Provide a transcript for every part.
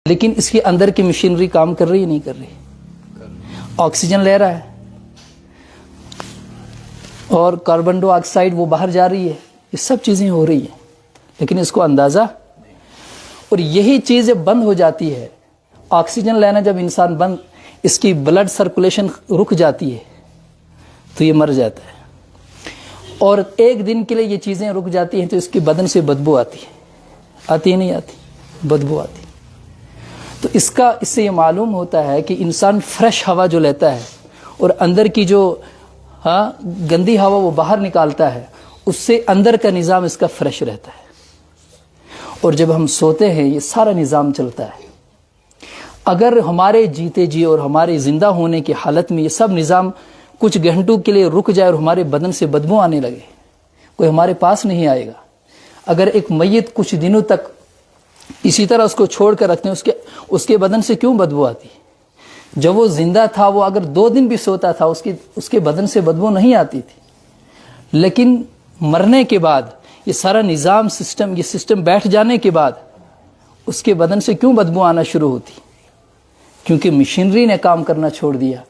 لیکن اس کے اندر کی مشینری کام کر رہی ہے نہیں کر رہی؟ آکسیجن لے رہا ہے اور کاربن ڈائی آکسائڈ وہ باہر جا رہی ہے، یہ سب چیزیں ہو رہی ہیں لیکن اس کو اندازہ، اور یہی چیزیں بند ہو جاتی ہے، آکسیجن لینا جب انسان بند، اس کی بلڈ سرکولیشن رک جاتی ہے تو یہ مر جاتا ہے، اور ایک دن کے لیے یہ چیزیں رک جاتی ہیں تو اس کی بدن سے بدبو آتی ہے، آتی ہے نہیں آتی؟ بدبو آتی۔ تو اس سے یہ معلوم ہوتا ہے کہ انسان فریش ہوا جو لیتا ہے اور اندر کی جو گندی ہوا وہ باہر نکالتا ہے، اس سے اندر کا نظام اس کا فریش رہتا ہے، اور جب ہم سوتے ہیں یہ سارا نظام چلتا ہے۔ اگر ہمارے جیتے جی اور ہمارے زندہ ہونے کی حالت میں یہ سب نظام کچھ گھنٹوں کے لیے رک جائے اور ہمارے بدن سے بدبو آنے لگے، کوئی ہمارے پاس نہیں آئے گا۔ اگر ایک میت کچھ دنوں تک اسی طرح اس کو چھوڑ کر رکھتے ہیں، اس کے بدن سے کیوں بدبو آتی؟ جب وہ زندہ تھا وہ اگر 2 دن بھی سوتا تھا اس کے بدن سے بدبو نہیں آتی تھی، لیکن مرنے کے بعد یہ سارا نظام یہ سسٹم بیٹھ جانے کے بعد اس کے بدن سے کیوں بدبو آنا شروع ہوتی؟ کیونکہ مشینری نے کام کرنا چھوڑ دیا۔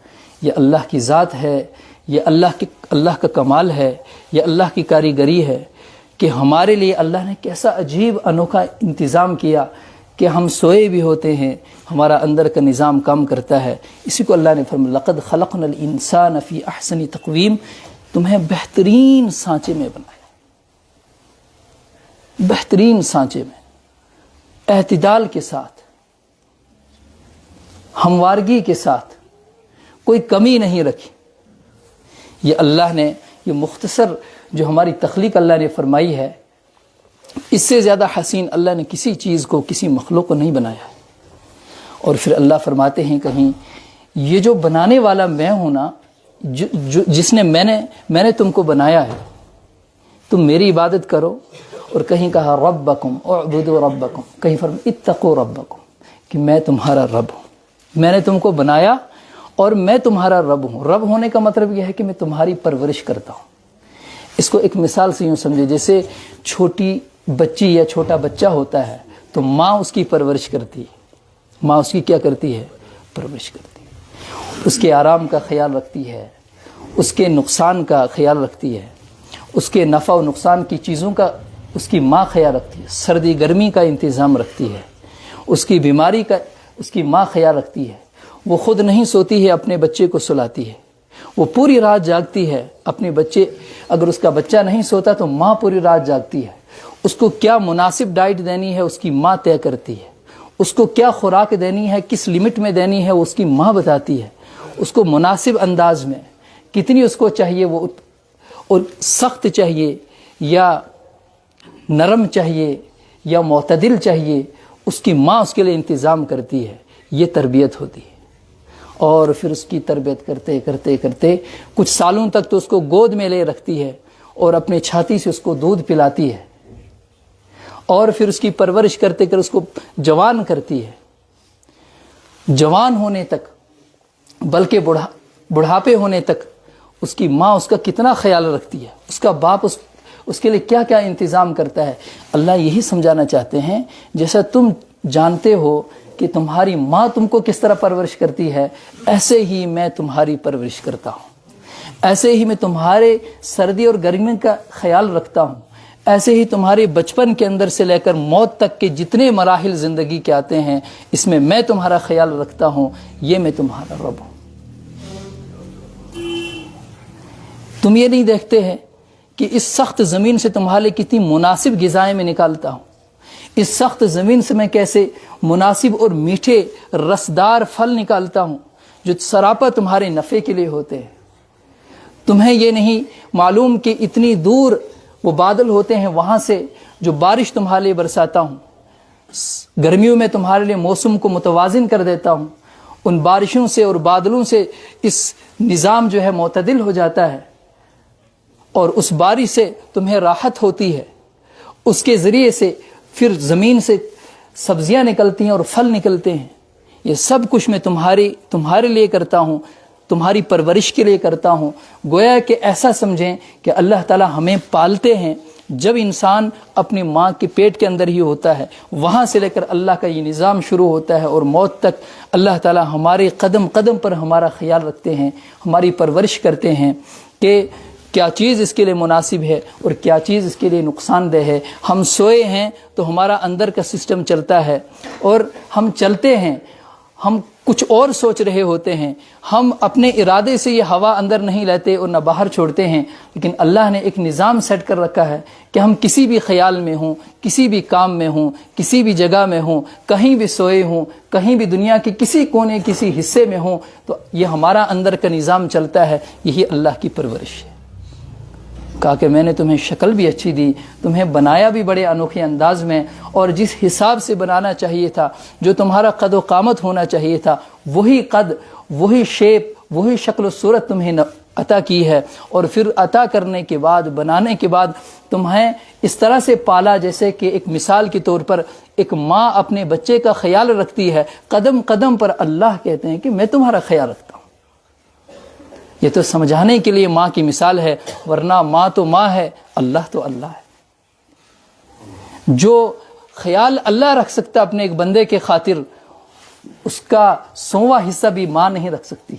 یہ اللہ کی ذات ہے، یہ اللہ کا کمال ہے، یہ اللہ کی کاریگری ہے کہ ہمارے لیے اللہ نے کیسا عجیب انوکھا انتظام کیا کہ ہم سوئے بھی ہوتے ہیں، ہمارا اندر کا نظام کام کرتا ہے۔ اسی کو اللہ نے فرمایا لقد خلقنا الانسان فی احسن تقویم، تمہیں بہترین سانچے میں بنایا، بہترین سانچے میں، اعتدال کے ساتھ، ہموارگی کے ساتھ، کوئی کمی نہیں رکھی۔ یہ اللہ نے، یہ مختصر جو ہماری تخلیق اللہ نے فرمائی ہے، اس سے زیادہ حسین اللہ نے کسی چیز کو، کسی مخلوق کو نہیں بنایا۔ اور پھر اللہ فرماتے ہیں کہیں، یہ جو بنانے والا میں ہوں نا، جس نے میں نے تم کو بنایا ہے، تم میری عبادت کرو۔ اور کہیں کہا ربکم اعبدوا ربکم، کہیں فرمایا اتقوا ربکم، کہ میں تمہارا رب ہوں، میں نے تم کو بنایا اور میں تمہارا رب ہوں۔ رب ہونے کا مطلب یہ ہے کہ میں تمہاری پرورش کرتا ہوں۔ اس کو ایک مثال سے یوں سمجھے، جیسے چھوٹی بچی یا چھوٹا بچہ ہوتا ہے تو ماں اس کی پرورش کرتی ہے، ماں اس کی کیا کرتی ہے؟ پرورش کرتی ہے، اس کے آرام کا خیال رکھتی ہے، اس کے نقصان کا خیال رکھتی ہے، اس کے نفع و نقصان کی چیزوں کا اس کی ماں خیال رکھتی ہے، سردی گرمی کا انتظام رکھتی ہے، اس کی بیماری کا اس کی ماں خیال رکھتی ہے۔ وہ خود نہیں سوتی ہے، اپنے بچے کو سلاتی ہے، وہ پوری رات جاگتی ہے اپنے بچے، اگر اس کا بچہ نہیں سوتا تو ماں پوری رات جاگتی ہے، اس کو کیا مناسب ڈائٹ دینی ہے اس کی ماں طے کرتی ہے، اس کو کیا خوراک دینی ہے، کس لمٹ میں دینی ہے اس کی ماں بتاتی ہے، اس کو مناسب انداز میں کتنی اس کو چاہیے، وہ اور سخت چاہیے یا نرم چاہیے یا معتدل چاہیے، اس کی ماں اس کے لیے انتظام کرتی ہے۔ یہ تربیت ہوتی ہے، اور پھر اس کی تربیت کرتے کرتے کرتے کچھ سالوں تک تو اس کو گود میں لے رکھتی ہے اور اپنے چھاتی سے اس کو دودھ پلاتی ہے، اور پھر اس کی پرورش کرتے کر اس کو جوان کرتی ہے، جوان ہونے تک، بلکہ بڑھاپے ہونے تک اس کی ماں اس کا کتنا خیال رکھتی ہے، اس کا باپ اس کے لیے کیا کیا انتظام کرتا ہے۔ اللہ یہی سمجھانا چاہتے ہیں، جیسا تم جانتے ہو کہ تمہاری ماں تم کو کس طرح پرورش کرتی ہے، ایسے ہی میں تمہاری پرورش کرتا ہوں، ایسے ہی میں تمہارے سردی اور گرمی کا خیال رکھتا ہوں، ایسے ہی تمہارے بچپن کے اندر سے لے کر موت تک کے جتنے مراحل زندگی کے آتے ہیں، اس میں تمہارا خیال رکھتا ہوں، یہ میں تمہارا رب ہوں۔ تم یہ نہیں دیکھتے ہیں کہ اس سخت زمین سے تمہارے لیے کتنی مناسب غذائیں میں نکالتا ہوں، اس سخت زمین سے میں کیسے مناسب اور میٹھے رسدار پھل نکالتا ہوں جو سراپا تمہارے نفع کے لیے ہوتے ہیں۔ تمہیں یہ نہیں معلوم کہ اتنی دور وہ بادل ہوتے ہیں، وہاں سے جو بارش تمہارے لیے برساتا ہوں، گرمیوں میں تمہارے لیے موسم کو متوازن کر دیتا ہوں، ان بارشوں سے اور بادلوں سے اس نظام جو ہے معتدل ہو جاتا ہے، اور اس بارش سے تمہیں راحت ہوتی ہے، اس کے ذریعے سے پھر زمین سے سبزیاں نکلتی ہیں اور پھل نکلتے ہیں۔ یہ سب کچھ میں تمہارے لیے کرتا ہوں، تمہاری پرورش کے لیے کرتا ہوں۔ گویا کہ ایسا سمجھیں کہ اللہ تعالی ہمیں پالتے ہیں، جب انسان اپنی ماں کے پیٹ کے اندر ہی ہوتا ہے وہاں سے لے کر اللہ کا یہ نظام شروع ہوتا ہے، اور موت تک اللہ تعالی ہمارے قدم قدم پر ہمارا خیال رکھتے ہیں، ہماری پرورش کرتے ہیں کہ کیا چیز اس کے لیے مناسب ہے اور کیا چیز اس کے لیے نقصان دہ ہے۔ ہم سوئے ہیں تو ہمارا اندر کا سسٹم چلتا ہے، اور ہم چلتے ہیں، ہم کچھ اور سوچ رہے ہوتے ہیں، ہم اپنے ارادے سے یہ ہوا اندر نہیں لیتے اور نہ باہر چھوڑتے ہیں، لیکن اللہ نے ایک نظام سیٹ کر رکھا ہے کہ ہم کسی بھی خیال میں ہوں، کسی بھی کام میں ہوں، کسی بھی جگہ میں ہوں، کہیں بھی سوئے ہوں، کہیں بھی دنیا کے کسی کونے کسی حصے میں ہوں، تو یہ ہمارا اندر کا نظام چلتا ہے۔ یہی اللہ کی پرورش ہے۔ کہا کہ میں نے تمہیں شکل بھی اچھی دی، تمہیں بنایا بھی بڑے انوکھے انداز میں، اور جس حساب سے بنانا چاہیے تھا، جو تمہارا قد و قامت ہونا چاہیے تھا، وہی قد، وہی شیپ، وہی شکل و صورت تمہیں عطا کی ہے، اور پھر عطا کرنے کے بعد، بنانے کے بعد تمہیں اس طرح سے پالا جیسے کہ ایک مثال کے طور پر ایک ماں اپنے بچے کا خیال رکھتی ہے، قدم قدم پر اللہ کہتے ہیں کہ میں تمہارا خیال رکھتا ہوں۔ یہ تو سمجھانے کے لیے ماں کی مثال ہے، ورنہ ماں تو ماں ہے، اللہ تو اللہ ہے۔ جو خیال اللہ رکھ سکتا اپنے ایک بندے کے خاطر، اس کا 100واں حصہ بھی ماں نہیں رکھ سکتی۔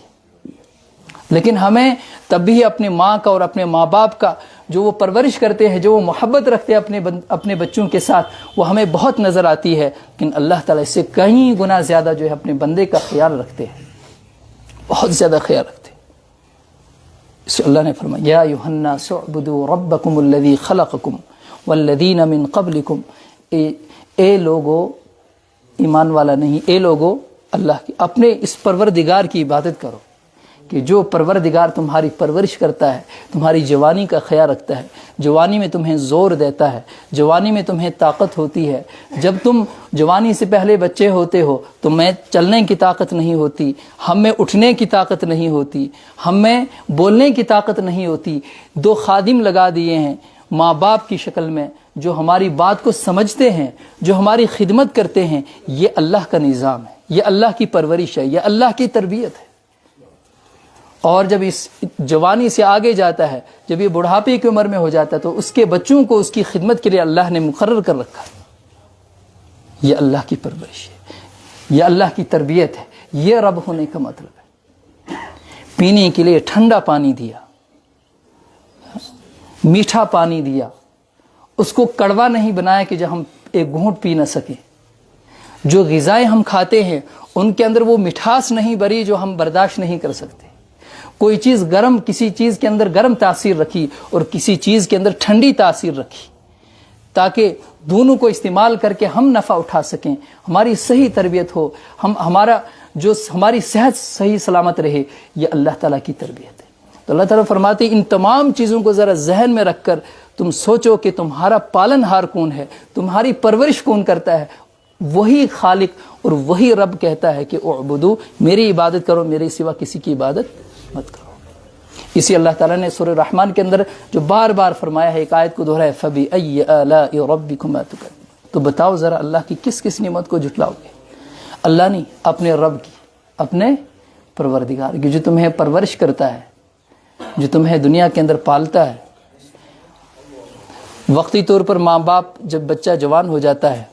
لیکن ہمیں تب بھی اپنے ماں کا اور اپنے ماں باپ کا جو وہ پرورش کرتے ہیں، جو وہ محبت رکھتے ہیں اپنے بچوں کے ساتھ، وہ ہمیں بہت نظر آتی ہے، لیکن اللہ تعالیٰ اس سے کئی گنا زیادہ جو ہے اپنے بندے کا خیال رکھتے ہیں، بہت زیادہ خیال رکھتے ہیں۔ اس اللہ نے فرمایا یا ایھا الناس اعبدوا ربکم الذی خلقکم والذین من قبلکم، اے لوگو، ایمان والا نہیں، اے لوگو، اللہ کی اپنے اس پروردگار کی عبادت کرو کہ جو پروردگار تمہاری پرورش کرتا ہے، تمہاری جوانی کا خیال رکھتا ہے، جوانی میں تمہیں زور دیتا ہے، جوانی میں تمہیں طاقت ہوتی ہے۔ جب تم جوانی سے پہلے بچے ہوتے ہو تو میں چلنے کی طاقت نہیں ہوتی، ہم میں اٹھنے کی طاقت نہیں ہوتی، ہم میں بولنے کی طاقت نہیں ہوتی۔ 2 خادم لگا دیے ہیں ماں باپ کی شکل میں، جو ہماری بات کو سمجھتے ہیں، جو ہماری خدمت کرتے ہیں۔ یہ اللہ کا نظام ہے، یہ اللہ کی پرورش ہے، یہ اللہ کی تربیت ہے۔ اور جب اس جوانی سے آگے جاتا ہے، جب یہ بڑھاپے کی عمر میں ہو جاتا ہے، تو اس کے بچوں کو اس کی خدمت کے لیے اللہ نے مقرر کر رکھا ہے۔ یہ اللہ کی پرورش ہے، یہ اللہ کی تربیت ہے، یہ رب ہونے کا مطلب ہے۔ پینے کے لیے ٹھنڈا پانی دیا، میٹھا پانی دیا، اس کو کڑوا نہیں بنایا کہ جو ہم ایک گھونٹ پی نہ سکیں۔ جو غذائیں ہم کھاتے ہیں ان کے اندر وہ مٹھاس نہیں بری جو ہم برداشت نہیں کر سکتے۔ کوئی چیز گرم، کسی چیز کے اندر گرم تاثیر رکھی اور کسی چیز کے اندر ٹھنڈی تاثیر رکھی، تاکہ دونوں کو استعمال کر کے ہم نفع اٹھا سکیں، ہماری صحیح تربیت ہو، ہماری صحت صحیح سلامت رہے۔ یہ اللہ تعالیٰ کی تربیت ہے۔ تو اللہ تعالیٰ فرماتے ہیں ان تمام چیزوں کو ذرا ذہن میں رکھ کر تم سوچو کہ تمہارا پالن ہار کون ہے، تمہاری پرورش کون کرتا ہے۔ وہی خالق اور وہی رب کہتا ہے کہ اعبدو، میری عبادت کرو، میرے سوا کسی کی عبادت مت کرو۔ اسی اللہ تعالیٰ نے سورہ رحمان کے اندر جو بار بار فرمایا ہے، ایک آیت کو دہرایا، فَبِأَيِّ آلَاءِ رَبِّكُمَا تُكَذِّبَانِ، تو بتاؤ ذرا اللہ کی کس کس نعمت کو جھٹلاؤ گے۔ اللہ نہیں، اپنے رب کی، اپنے پروردگار کی، جو تمہیں پرورش کرتا ہے، جو تمہیں دنیا کے اندر پالتا ہے۔ وقتی طور پر ماں باپ جب بچہ جوان ہو جاتا ہے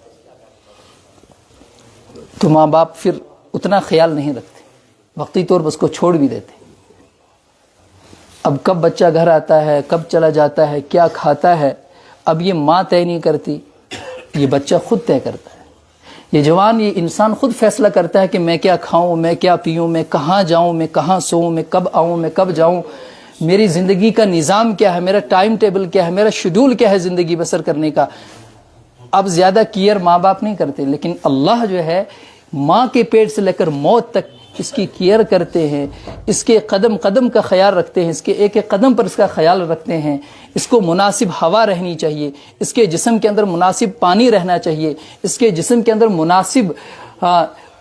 تو ماں باپ پھر اتنا خیال نہیں رکھتے، وقتی طور پر اس کو چھوڑ بھی دیتے۔ اب کب بچہ گھر آتا ہے، کب چلا جاتا ہے، کیا کھاتا ہے، اب یہ ماں طے نہیں کرتی، یہ بچہ خود طے کرتا ہے۔ یہ جوان، یہ انسان خود فیصلہ کرتا ہے کہ میں کیا کھاؤں، میں کیا پیوں، میں کہاں جاؤں، میں کہاں سوؤں، میں کب آؤں، میں کب جاؤں، میری زندگی کا نظام کیا ہے، میرا ٹائم ٹیبل کیا ہے، میرا شیڈول کیا ہے زندگی بسر کرنے کا۔ اب زیادہ کیئر ماں باپ نہیں کرتے، لیکن اللہ جو ہے ماں کے پیٹ سے لے کر موت تک اس کی کیئر کرتے ہیں، اس کے قدم قدم کا خیال رکھتے ہیں، اس کے ایک ایک قدم پر اس کا خیال رکھتے ہیں۔ اس کو مناسب ہوا رہنی چاہیے، اس کے جسم کے اندر مناسب پانی رہنا چاہیے، اس کے جسم کے اندر مناسب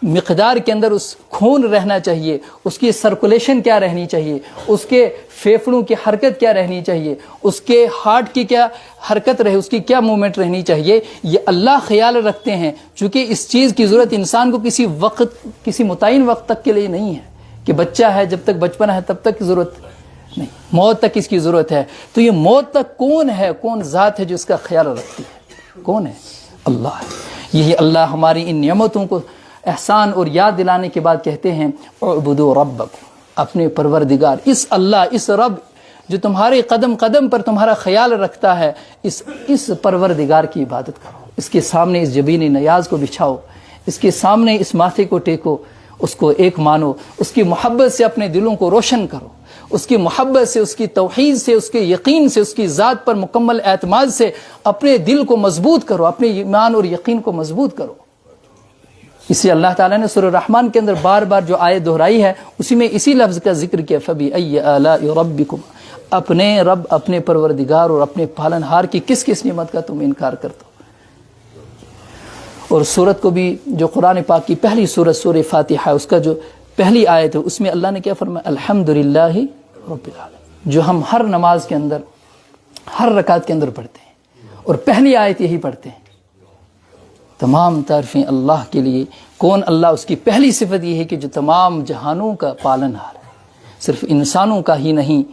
مقدار کے اندر اس خون رہنا چاہیے، اس کی سرکولیشن کیا رہنی چاہیے، اس کے پھیپھڑوں کی حرکت کیا رہنی چاہیے، اس کے ہارٹ کی کیا حرکت رہے، اس کی کیا موومنٹ رہنی چاہیے۔ یہ اللہ خیال رکھتے ہیں، چونکہ اس چیز کی ضرورت انسان کو کسی متعین وقت تک کے لیے نہیں ہے کہ بچہ ہے جب تک بچپن ہے تب تک ضرورت نہیں، موت تک اس کی ضرورت ہے. تو یہ موت تک کون ہے، کون ذات ہے جو اس کا خیال رکھتی ہے؟ کون ہے؟ اللہ ہے. یہی اللہ ہماری ان نعمتوں کو احسان اور یاد دلانے کے بعد کہتے ہیں اعبدوا ربکم، اپنے پروردگار، اس اللہ، اس رب جو تمہارے قدم قدم پر تمہارا خیال رکھتا ہے، اس پروردگار کی عبادت کرو. اس کے سامنے اس جبین نیاز کو بچھاؤ، اس کے سامنے اس ماتھے کو ٹیکو، اس کو ایک مانو، اس کی محبت سے اپنے دلوں کو روشن کرو، اس کی محبت سے، اس کی توحید سے، اس کے یقین سے، اس کی ذات پر مکمل اعتماد سے اپنے دل کو مضبوط کرو، اپنے ایمان اور یقین کو مضبوط کرو. اسی اللہ تعالیٰ نے سورہ الرحمن کے اندر بار بار جو آیت دہرائی ہے اسی میں اسی لفظ کا ذکر کیا، فَبِأَيِّ آلَاءِ رَبِّكُمْ، اپنے رب، اپنے پروردگار اور اپنے پالنہار کی کس کس نعمت کا تم انکار کرتے ہو. اور سورت کو بھی جو قرآن پاک کی پہلی سورت سورہ فاتحہ ہے، اس کا جو پہلی آیت ہے اس میں اللہ نے کیا فرمایا، الحمدللہ رب العالمین، جو ہم ہر نماز کے اندر، ہر رکعت کے اندر پڑھتے ہیں، اور پہلی آیت یہی پڑھتے ہیں. تمام تعریفیں اللہ کے لیے. کون اللہ؟ اس کی پہلی صفت یہ ہے کہ جو تمام جہانوں کا پالنہار ہے، صرف انسانوں کا ہی نہیں،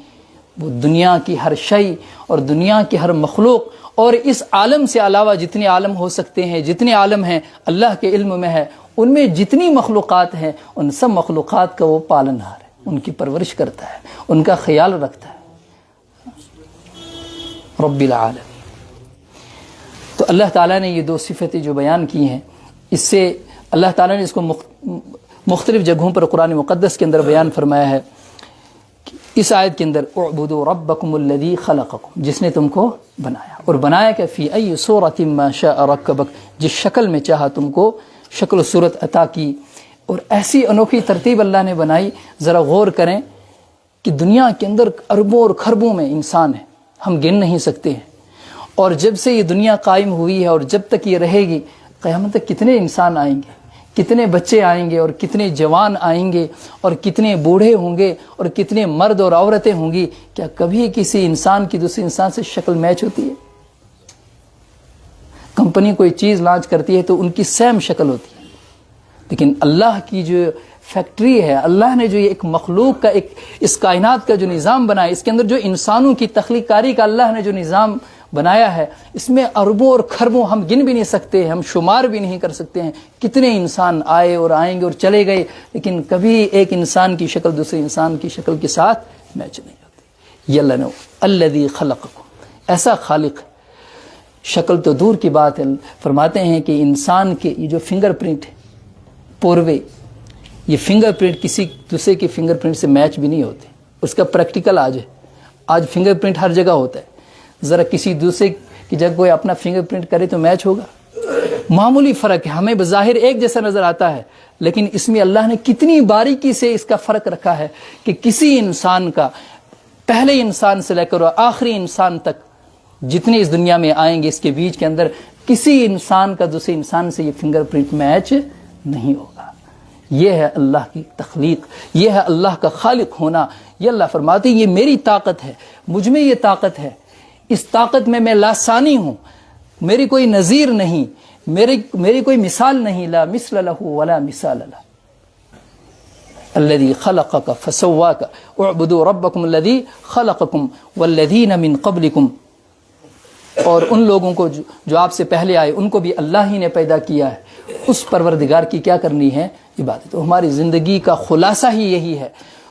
وہ دنیا کی ہر شے اور دنیا کی ہر مخلوق اور اس عالم سے علاوہ جتنے عالم ہو سکتے ہیں، جتنے عالم ہیں اللہ کے علم میں ہے، ان میں جتنی مخلوقات ہیں ان سب مخلوقات کا وہ پالنہار ہے، ان کی پرورش کرتا ہے، ان کا خیال رکھتا ہے. رب العالمین. تو اللہ تعالیٰ نے یہ دو صفتیں جو بیان کی ہیں، اس سے اللہ تعالیٰ نے اس کو مختلف جگہوں پر قرآن مقدس کے اندر بیان فرمایا ہے. اس آیت کے اندر اعبدوا ربکم الذی خلقکم، جس نے تم کو بنایا، اور بنایا کہ فی ای صورت ما شاء رکبک، جس شکل میں چاہا تم کو شکل و صورت عطا کی. اور ایسی انوکھی ترتیب اللہ نے بنائی. ذرا غور کریں کہ دنیا کے اندر اربوں اور خربوں میں انسان ہیں، ہم گن نہیں سکتے ہیں. اور جب سے یہ دنیا قائم ہوئی ہے اور جب تک یہ رہے گی، قیامت تک کتنے انسان آئیں گے، کتنے بچے آئیں گے، اور کتنے جوان آئیں گے، اور کتنے بوڑھے ہوں گے، اور کتنے مرد اور عورتیں ہوں گی. کیا کبھی کسی انسان کی دوسرے انسان سے شکل میچ ہوتی ہے؟ کمپنی کوئی چیز لانچ کرتی ہے تو ان کی سیم شکل ہوتی ہے، لیکن اللہ کی جو فیکٹری ہے، اللہ نے جو یہ ایک مخلوق کا، ایک اس کائنات کا جو نظام بنایا، اس کے اندر جو انسانوں کی تخلیق کاری کا اللہ نے جو نظام بنایا ہے، اس میں اربوں اور خربوں، ہم گن بھی نہیں سکتے، ہم شمار بھی نہیں کر سکتے ہیں کتنے انسان آئے اور آئیں گے اور چلے گئے، لیکن کبھی ایک انسان کی شکل دوسرے انسان کی شکل کے ساتھ میچ نہیں ہوتی. یہ اللہ نے الذی خلقکم، ایسا خالق. شکل تو دور کی بات ہے، فرماتے ہیں کہ انسان کے یہ جو فنگر پرنٹ ہے، پوروے، یہ فنگر پرنٹ کسی دوسرے کے فنگر پرنٹ سے میچ بھی نہیں ہوتے. اس کا پریکٹیکل آج فنگر پرنٹ ہر جگہ ہوتا ہے. ذرا کسی دوسرے کی جگہ کوئی اپنا فنگر پرنٹ کرے تو میچ ہوگا؟ معمولی فرق ہے، ہمیں بظاہر ایک جیسا نظر آتا ہے، لیکن اس میں اللہ نے کتنی باریکی سے اس کا فرق رکھا ہے کہ کسی انسان کا، پہلے انسان سے لے کر آخری انسان تک جتنے اس دنیا میں آئیں گے، اس کے بیچ کے اندر کسی انسان کا دوسرے انسان سے یہ فنگر پرنٹ میچ نہیں ہوگا. یہ ہے اللہ کی تخلیق، یہ ہے اللہ کا خالق ہونا. یہ اللہ فرماتے ہیں یہ میری طاقت ہے، مجھ میں یہ طاقت ہے، اس طاقت میں لاسانی ہوں، میری کوئی نظیر نہیں، میری کوئی مثال نہیں. لا مثل له ولا مثال له. الذي خلقك فسواك اعبدوا ربكم الذي خلقكم والذين من قبلكم. اور ان لوگوں کو جو آپ سے پہلے آئے ان کو بھی اللہ ہی نے پیدا کیا ہے. اس پروردگار کی کیا کرنی ہے؟ عبادت. ہماری زندگی کا خلاصہ ہی یہی ہے،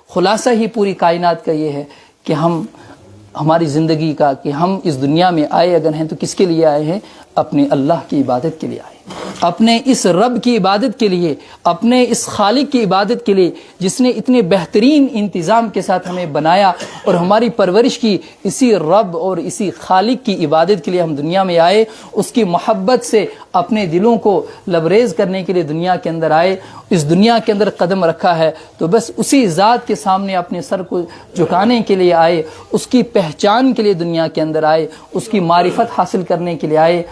خلاصہ ہی پوری کائنات کا یہ ہے کہ ہماری زندگی کا، کہ ہم اس دنیا میں آئے اگر ہیں تو کس کے لیے آئے ہیں؟ اپنے اللہ کی عبادت کے لیے آئے، اپنے اس رب کی عبادت کے لیے، اپنے اس خالق کی عبادت کے لیے جس نے اتنے بہترین انتظام کے ساتھ ہمیں بنایا اور ہماری پرورش کی. اسی رب اور اسی خالق کی عبادت کے لیے ہم دنیا میں آئے، اس کی محبت سے اپنے دلوں کو لبریز کرنے کے لیے دنیا کے اندر آئے. اس دنیا کے اندر قدم رکھا ہے تو بس اسی ذات کے سامنے اپنے سر کو جھکانے کے لیے آئے، اس کی پہچان کے لیے دنیا کے اندر آئے، اس کی معرفت حاصل کرنے کے لیے آئے.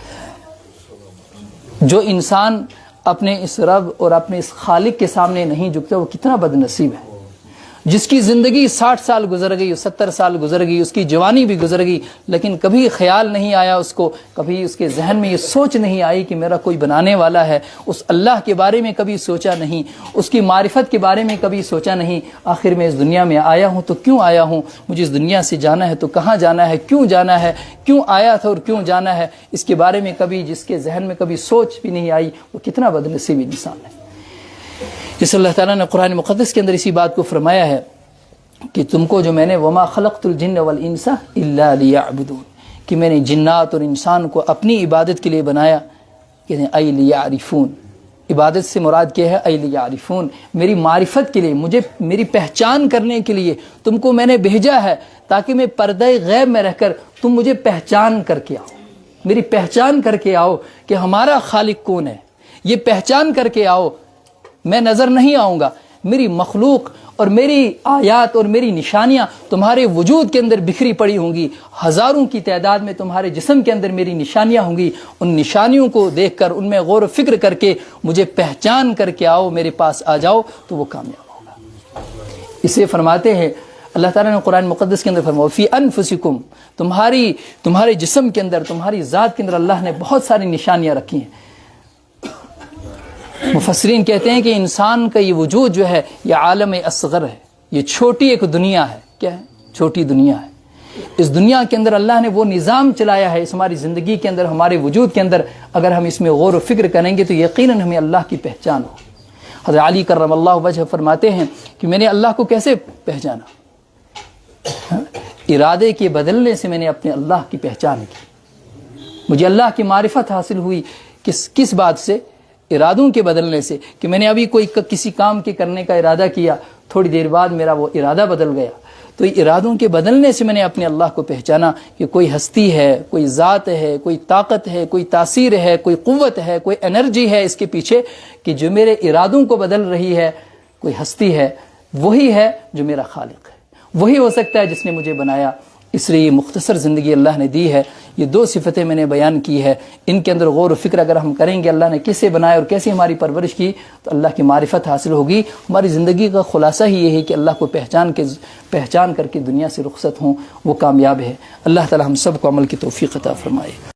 جو انسان اپنے اس رب اور اپنے اس خالق کے سامنے نہیں جھکتا وہ کتنا بد نصیب ہے. جس کی زندگی 60 سال گزر گئی، 70 سال گزر گئی، اس کی جوانی بھی گزر گئی، لیکن کبھی خیال نہیں آیا اس کو، کبھی اس کے ذہن میں یہ سوچ نہیں آئی کہ میرا کوئی بنانے والا ہے، اس اللہ کے بارے میں کبھی سوچا نہیں، اس کی معرفت کے بارے میں کبھی سوچا نہیں، آخر میں اس دنیا میں آیا ہوں تو کیوں آیا ہوں، مجھے اس دنیا سے جانا ہے تو کہاں جانا ہے، کیوں آیا تھا اور کیوں جانا ہے، اس کے بارے میں کبھی جس کے ذہن میں کبھی سوچ بھی نہیں آئی، وہ کتنا بدنصیب انسان ہے۔ جس اللہ تعالیٰ نے قرآن مقدس کے اندر اسی بات کو فرمایا ہے کہ تم کو جو میں نے وما خلقت الجن والانس الا لیعبدون، کہ میں نے جنات اور انسان کو اپنی عبادت کے لیے بنایا، کہتے ہیں ای لیعرفون، عبادت سے مراد کیا ہے، ای لیعرفون، میری معرفت کے لیے، مجھے میری پہچان کرنے کے لیے تم کو میں نے بھیجا ہے، تاکہ میں پردہ غیب میں رہ کر تم مجھے پہچان کر کے آؤ، میری پہچان کر کے آؤ کہ ہمارا خالق کون ہے، یہ پہچان کر کے آؤ، میں نظر نہیں آؤں گا، میری مخلوق اور میری آیات اور میری نشانیاں تمہارے وجود کے اندر بکھری پڑی ہوں گی، ہزاروں کی تعداد میں تمہارے جسم کے اندر میری نشانیاں ہوں گی، ان نشانیوں کو دیکھ کر ان میں غور و فکر کر کے مجھے پہچان کر کے آؤ، میرے پاس آ جاؤ تو وہ کامیاب ہوگا۔ اسے فرماتے ہیں اللہ تعالیٰ نے قرآن مقدس کے اندر فرمایا فی انفسکم، تمہارے جسم کے اندر، تمہاری ذات کے اندر اللہ نے بہت ساری نشانیاں رکھی ہیں۔ مفسرین کہتے ہیں کہ انسان کا یہ وجود جو ہے یہ عالم اصغر ہے، یہ چھوٹی ایک دنیا ہے۔ کیا ہے؟ چھوٹی دنیا ہے۔ اس دنیا کے اندر اللہ نے وہ نظام چلایا ہے، اس ہماری زندگی کے اندر، ہمارے وجود کے اندر، اگر ہم اس میں غور و فکر کریں گے تو یقیناً ہمیں اللہ کی پہچان ہو۔ حضرت علی کرم اللہ وجہ فرماتے ہیں کہ میں نے اللہ کو کیسے پہچانا؟ ارادے کے بدلنے سے میں نے اپنے اللہ کی پہچان کی، مجھے اللہ کی معرفت حاصل ہوئی۔ کس بات سے؟ ارادوں کے بدلنے سے، کہ میں نے ابھی کسی کام کے کرنے کا ارادہ کیا، تھوڑی دیر بعد میرا وہ ارادہ بدل گیا، تو ارادوں کے بدلنے سے میں نے اپنے اللہ کو پہچانا کہ کوئی ہستی ہے، کوئی ذات ہے، کوئی طاقت ہے، کوئی تاثیر ہے، کوئی قوت ہے، کوئی انرجی ہے اس کے پیچھے کہ جو میرے ارادوں کو بدل رہی ہے، کوئی ہستی ہے، وہی ہے جو میرا خالق ہے، وہی ہو سکتا ہے جس نے مجھے بنایا۔ اس لیے یہ مختصر زندگی اللہ نے دی ہے، یہ 2 صفتیں میں نے بیان کی ہے، ان کے اندر غور و فکر اگر ہم کریں گے اللہ نے کیسے بنایا اور کیسے ہماری پرورش کی تو اللہ کی معرفت حاصل ہوگی۔ ہماری زندگی کا خلاصہ ہی یہ ہے کہ اللہ کو پہچان کر کے دنیا سے رخصت ہوں، وہ کامیاب ہے۔ اللہ تعالی ہم سب کو عمل کی توفیق عطا فرمائے۔